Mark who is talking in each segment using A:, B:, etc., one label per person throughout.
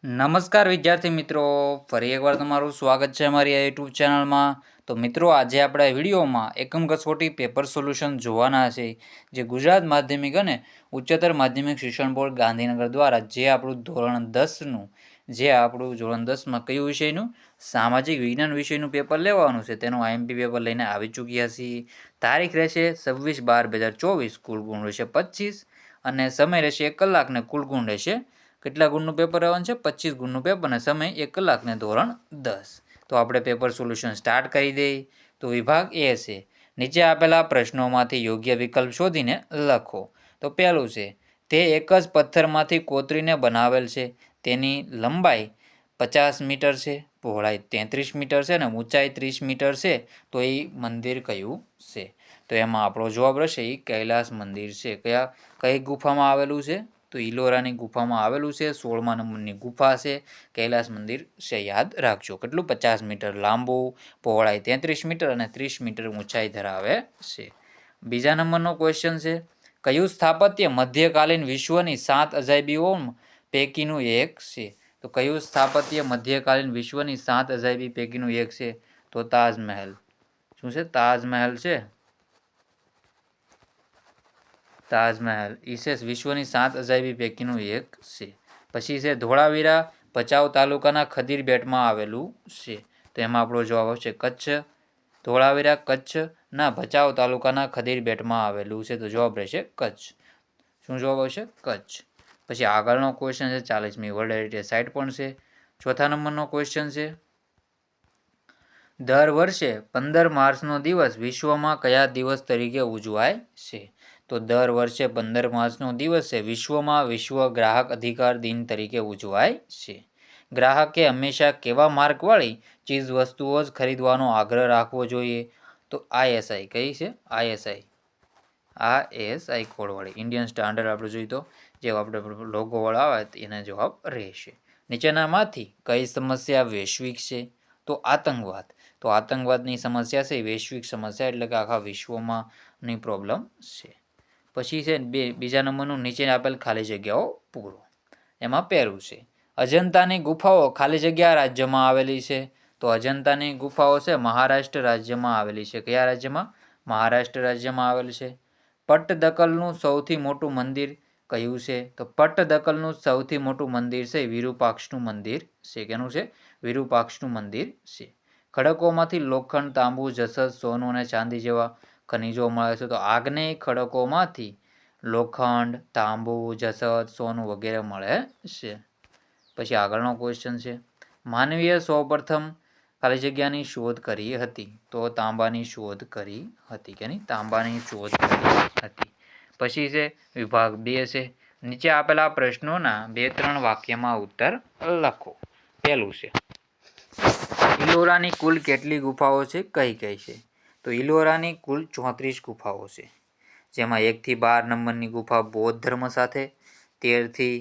A: નમસ્કાર વિદ્યાર્થી મિત્રો, ફરી એકવાર તમારું સ્વાગત છે અમારી આ યુટ્યુબ ચેનલમાં. તો મિત્રો, આજે આપણે વિડીયોમાં એકમ કસોટી પેપર સોલ્યુશન જોવાના છે, જે ગુજરાત માધ્યમિક અને ઉચ્ચતર માધ્યમિક શિક્ષણ બોર્ડ ગાંધીનગર દ્વારા જે આપણું ધોરણ 10નું ધોરણ 10માં કયું વિષયનું સામાજિક વિજ્ઞાન વિષયનું પેપર લેવાનું છે તેનું આઈએમપી પેપર લઈને આવી ચૂક્યા છીએ. તારીખ રહેશે 26/12/2024, કુલ ગુણ રહેશે 25 અને સમય રહેશે 1 કલાક ને કુલ ગુણ રહેશે કેટલા ગુણનું પેપર રહેવાનું છે? 25 ગુણનું પેપર અને સમય 1 કલાક ને ધોરણ 10. તો આપણે પેપર સોલ્યુશન સ્ટાર્ટ કરી દઈએ. તો વિભાગ એ છે, નીચે આપેલા પ્રશ્નોમાંથી યોગ્ય વિકલ્પ શોધીને લખો. તો પહેલું છે, તે એક જ પથ્થરમાંથી કોતરીને બનાવેલ છે, તેની લંબાઈ 50 મીટર છે, પહોળાઈ 33 મીટર છે અને ઊંચાઈ 30 મીટર છે. તો એ મંદિર કયું છે? તો એમાં આપણો જવાબ રહેશે એ કૈલાસ મંદિર છે. કઈ ગુફામાં આવેલું છે? તો ઇલોરાની ગુફામાં આવેલું છે. 16મા નંબરની ગુફા છે, કૈલાસ મંદિર છે. યાદ રાખજો. કેટલું? 50 મીટર લાંબુ, પહોળાઈ 33 મીટર અને 30 મીટર ઊંચાઈ ધરાવે છે. બીજા નંબરનો ક્વેશ્ચન છે, કયું સ્થાપત્ય મધ્યકાલીન વિશ્વની 7 અજાયબીઓ પૈકીનું એક છે? તો કયું સ્થાપત્ય મધ્યકાલીન વિશ્વની 7 અજાયબી પૈકીનું એક છે? તો તાજમહેલ. શું છે? તાજમહેલ છે. તાજમહેલ વિશ્વની 7 અજાયબી પૈકીનું એક છે. પછી છે ધોળાવીરા, ભચાઉ તાલુકાના ખદીર બેટમાં આવેલું છે. તો એમાં આપણો જવાબ આવશે કચ્છ. ધોળાવીરા કચ્છના ભચાઉ તાલુકાના ખદીર બેટમાં આવેલું છે. તો જવાબ રહેશે કચ્છ. શું જવાબ આવશે? કચ્છ. પછી આગળનો ક્વેશ્ચન છે 40મી વર્લ્ડ હેરિટેજ સાઇટ પણ છે. ચોથા નંબરનો ક્વેશ્ચન છે, દર વર્ષે 15 માર્ચનો દિવસ વિશ્વમાં કયા દિવસ તરીકે ઉજવાય છે? તો દર વર્ષે 15 માર્ચનો દિવસ છે વિશ્વમાં વિશ્વ ગ્રાહક અધિકાર દિન તરીકે ઉજવાય છે. ગ્રાહકે હંમેશા કેવા માર્કવાળી ચીજ વસ્તુઓ જ ખરીદવાનો આગ્રહ રાખવો જોઈએ? તો ISI. કઈ છે? ISI કોડવાળી ઇન્ડિયન સ્ટાન્ડર્ડ આપણે જોઈએ તો જે આપણે લોગોવાળો આવે એને જવાબ રહેશે. નીચેનામાંથી કઈ સમસ્યા વૈશ્વિક છે? તો આતંકવાદ. તો આતંકવાદની સમસ્યા છે વૈશ્વિક સમસ્યા, એટલે કે આખા વિશ્વમાંની પ્રોબ્લેમ છે. પછી છે બીજા નંબરનું નીચે આપેલ ખાલી જગ્યાઓ પૂરો. એમાં પહેલું છે, અજંતાની ગુફાઓ ખાલી જગ્યા રાજ્યમાં આવેલી છે? તો અજંતાની ગુફાઓ છે મહારાષ્ટ્ર રાજ્યમાં આવેલી છે. કયા રાજ્યમાં? મહારાષ્ટ્ર રાજ્યમાં આવેલી છે. પટ્ટદકલનું સૌથી મોટું મંદિર કયું છે? તો પટ્ટદકલનું સૌથી મોટું મંદિર છે વિરુપાક્ષનું મંદિર છે. કેનું છે? વિરુપાક્ષનું મંદિર છે. ખડકોમાંથી લોખંડ, તાંબુ, જસત, સોનું અને ચાંદી જેવા ખનિજો મળે છે. તો આગ્નેય ખડકોમાંથી લોખંડ, તાંબુ, જસત, સોનું વગેરે મળે છે. પછી આગળનો ક્વેશ્ચન છે, માનવીએ સૌપ્રથમ ખાલી જગ્યાની શોધ કરી હતી? તો તાંબાની શોધ કરી હતી. કેની? તાંબાની શોધ કરી હતી. પછી છે વિભાગ 2 છે, નીચે આપેલા પ્રશ્નોના 2-3 વાક્યમાં ઉત્તર લખો. પહેલું છે, ઇલોરાની કુલ કેટલી ગુફાઓ છે? કઈ છે? તો ઇલોરાની કુલ 34 ગુફાઓ છે, જેમાં 1 થી 12 નંબરની ગુફા બૌદ્ધ ધર્મ સાથે, 13 થી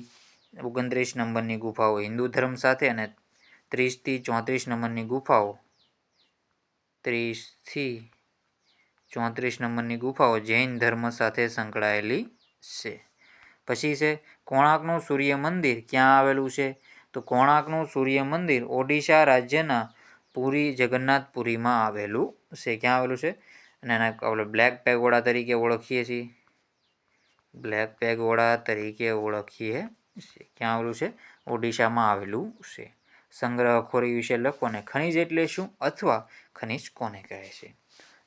A: 29 નંબરની ગુફાઓ હિન્દુ ધર્મ સાથે અને 30 થી 34 નંબરની ગુફાઓ 30 થી 34 નંબરની ગુફાઓ જૈન ધર્મ સાથે સંકળાયેલી છે. પછી છે, કોણાર્કનું સૂર્ય મંદિર ક્યાં આવેલું છે? તો કોણાર્કનું સૂર્ય મંદિર ઓડિશા રાજ્યના પુરી જગન્નાથપુરીમાં આવેલું છે. ક્યાં આવેલું છે? અને એને આપણે બ્લેક પેગોડા તરીકે ઓળખીએ છીએ. ક્યાં આવેલું છે? ઓડિશામાં આવેલું છે. સંગ્રહખોરી વિશે લખો અને ખનિજ એટલે શું અથવા ખનિજ કોને કહે છે?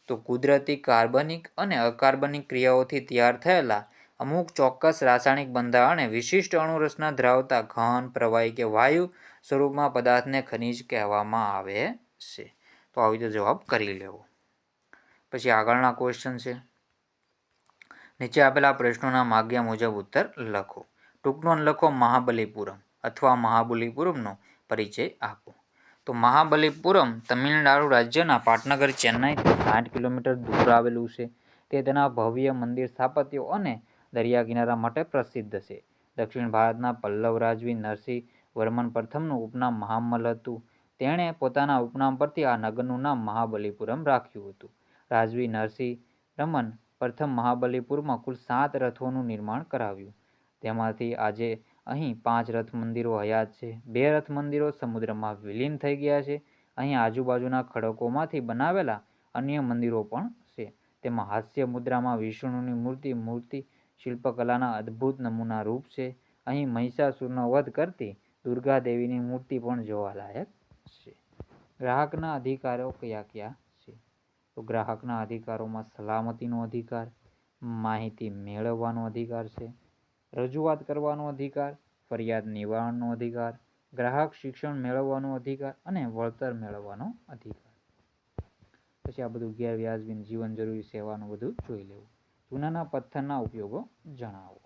A: તો કુદરતી કાર્બનિક અને અકાર્બનિક ક્રિયાઓથી તૈયાર થયેલા અમુક ચોક્કસ રાસાયણિક બંધારણ અને વિશિષ્ટ અણુરચના ધરાવતા ઘન, પ્રવાહી કે વાયુ સ્વરૂપમાં પદાર્થને ખનિજ કહેવામાં આવે છે. તો આવી રીતે જવાબ કરી લેવો. પછી આગળના ક્વેશ્ચન છે, નીચે આપેલા પ્રશ્નોના માગ્યા મુજબ ઉત્તર લખો. ટૂંક નોંધ લખો. મહાબલીપુરમ અથવા મહાબલીપુરમનો પરિચય આપો. તો મહાબલીપુરમ તમિલનાડુ રાજ્યના પાટનગર ચેન્નાઈથી 60 કિલોમીટર દૂર આવેલું છે. તે તેના ભવ્ય મંદિર સ્થાપત્યો અને દરિયા કિનારા માટે પ્રસિદ્ધ છે. દક્ષિણ ભારતના પલ્લવ રાજવી નરસિંહ વર્મન પ્રથમનું ઉપનામ મહામલ હતું. તેણે પોતાના ઉપનામ પરથી આ નગરનું નામ મહાબલીપુરમ રાખ્યું હતું. રાજવી નરસિંહ પ્રથમ મહાબલીપુરમાં કુલ 7 રથોનું નિર્માણ કરાવ્યું. તેમાંથી આજે અહીં 5 રથ મંદિરો હયાત છે. 2 રથ મંદિરો સમુદ્રમાં વિલીન થઈ ગયા છે. અહીં આજુબાજુના ખડકોમાંથી બનાવેલા અન્ય મંદિરો પણ છે. તેમાં હાસ્ય મુદ્રામાં વિષ્ણુની મૂર્તિ શિલ્પકલાના અદ્ભુત નમૂના રૂપ છે. અહીં મહિષાસુરનો વધ કરતી દુર્ગા દેવીની મૂર્તિ પણ જોવાલાયક છે. ગ્રાહકના અધિકારો કયા કયા છે? તો ગ્રાહકના અધિકારોમાં સલામતીનો અધિકાર, માહિતી મેળવવાનો અધિકાર છે, રજૂઆત કરવાનો અધિકાર, ફરિયાદ નિવારણનો અધિકાર, ગ્રાહક શિક્ષણ મેળવવાનો અધિકાર અને વળતર મેળવવાનો અધિકાર. પછી આ બધું ગેરવ્યાજબી જીવન જરૂરી સેવાનું બધું જોઈ લેવું. ચૂનાના પથ્થરના ઉપયોગો જણાવો.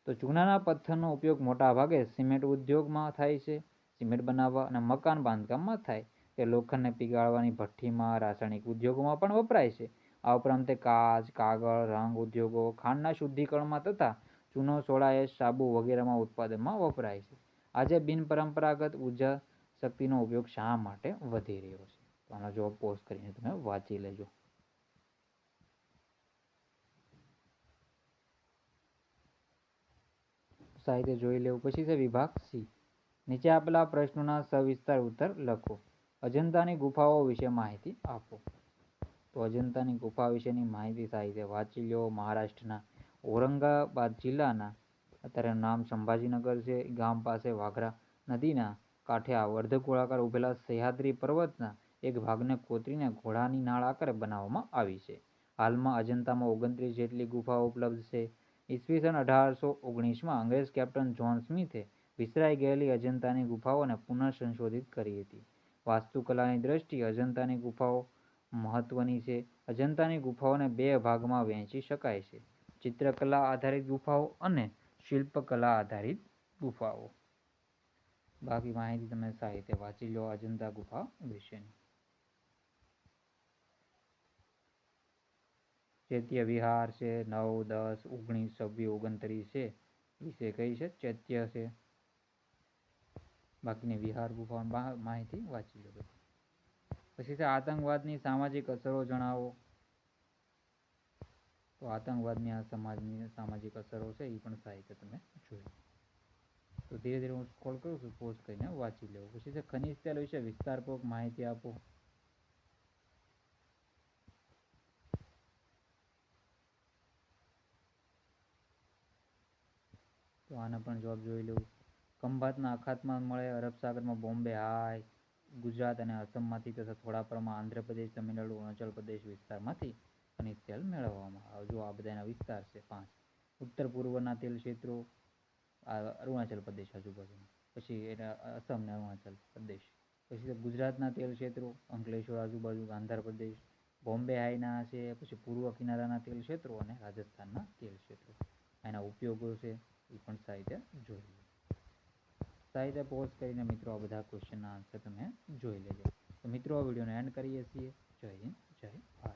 A: તો ચૂનાના પથ્થરનો ઉપયોગ મોટાભાગે સિમેન્ટ ઉદ્યોગમાં થાય છે. સિમેન્ટ બનાવવા અને મકાન બાંધકામમાં થાય. તે લોખંડને પીગાળવાની ભઠ્ઠીમાં, રાસાયણિક ઉદ્યોગોમાં પણ વપરાય છે. આ ઉપરાંત તે કાચ, કાગળ, રંગ ઉદ્યોગો, ખાંડના શુદ્ધિકરણમાં તથા ચૂનો, સોડા એશ, સાબુ વગેરેમાં ઉત્પાદનમાં વપરાય છે. આજે બિનપરંપરાગત ઉર્જા શક્તિનો ઉપયોગ શા માટે વધી રહ્યો છે? તો આનો જવાબ પોઝ કરીને તમે વાંચી લેજો. સાહિત્ય જોઈ લેવું. પછી છે વિભાગ સી. નીચે આપેલા પ્રશ્નોના સવિસ્તાર ઉત્તર લખો. અજંતાની ગુફાઓ વિશે માહિતી આપો. તો અજંતાની ગુફા વિશેની માહિતી સાહિત્ય વાંચી લો. મહારાષ્ટ્રના ઔરંગાબાદ જિલ્લાના, અત્યારે નામ સંભાજીનગર છે, ગામ પાસે વાઘરા નદીના કાંઠે આ અર્ધગોળાકાર ઉભેલા સહ્યાદ્રી પર્વતના એક ભાગને કોતરીને ઘોડાની નાળ આકારે બનાવવામાં આવી છે. હાલમાં અજંતામાં 29 જેટલી ગુફાઓ ઉપલબ્ધ છે. ઈસવીસન 1819માં અંગ્રેજ કેપ્ટન જ્હોન સ્મિથે વિસરાઈ ગયેલી અજંતાની ગુફાઓને પુનઃસંશોધિત કરી હતી. વાસ્તુકલાની દ્રષ્ટિએ અજંતાની ગુફાઓ મહત્વની છે. અજંતાની ગુફાઓને 2 ભાગમાં વહેંચી શકાય છે: ચિત્રકલા આધારિત ગુફાઓ અને શિલ્પકલા આધારિત ગુફાઓ. બાકી માહિતી તમે સાહિત્ય વાંચી લો અજંતા ગુફા વિશેની. ચૈત્ય વિહાર છે 9, 10, 19, 26, 29 છે વિશે કઈ છે? ચૈત્ય છે. બાકીની વિહાર ગુફા માહિતી વાંચી લો. પછી છે આતંકવાદની સામાજિક અસરો જણાવો. તો આતંકવાદની આ સમાજની સામાજિક અસરો છે એ પણ સાહિત્ય તમે જોઈ. તો ધીરે ધીરે હું સ્ક્રોલ કરું છું, પોઝ કરીને વાંચી લેવું. પછી છે ખનિજ તેલ વિશે વિસ્તારપૂર્વક માહિતી આપો. તો આના પણ જવાબ જોઈ લેવું. ખંભાતના અખાતમાં મળે. અરબ સાગરમાં બોમ્બે હાઈ, ગુજરાત અને અસમમાંથી તથા થોડા પ્રમાણમાં આંધ્રપ્રદેશ, તમિલનાડુ, અરુણાચલ પ્રદેશ વિસ્તારમાંથી ખનિજ તેલ મેળવવામાં આવે. જો આ બધાના વિસ્તાર છે 5. ઉત્તર પૂર્વના તેલ ક્ષેત્રો અરુણાચલ પ્રદેશ આજુબાજુના, પછી એના અસમ ને અરુણાચલ પ્રદેશ. પછી ગુજરાતના તેલ ક્ષેત્રો અંકલેશ્વર આજુબાજુ, આંધ્રપ્રદેશ, બોમ્બે હાઈના છે, પછી પૂર્વ કિનારાના તેલ ક્ષેત્રો અને રાજસ્થાનના તેલ ક્ષેત્રો. એના ઉપયોગો છે એ પણ સાહિત્ય જોઈ લો. સાહિત્ય પોઝ કરીને મિત્રો આ બધા ક્વેશ્ચનના આન્સર તમે જોઈ લેજો. તો મિત્રો આ વિડીયોને એન્ડ કરીએ છીએ. જય હિન્દ, જય ભારત.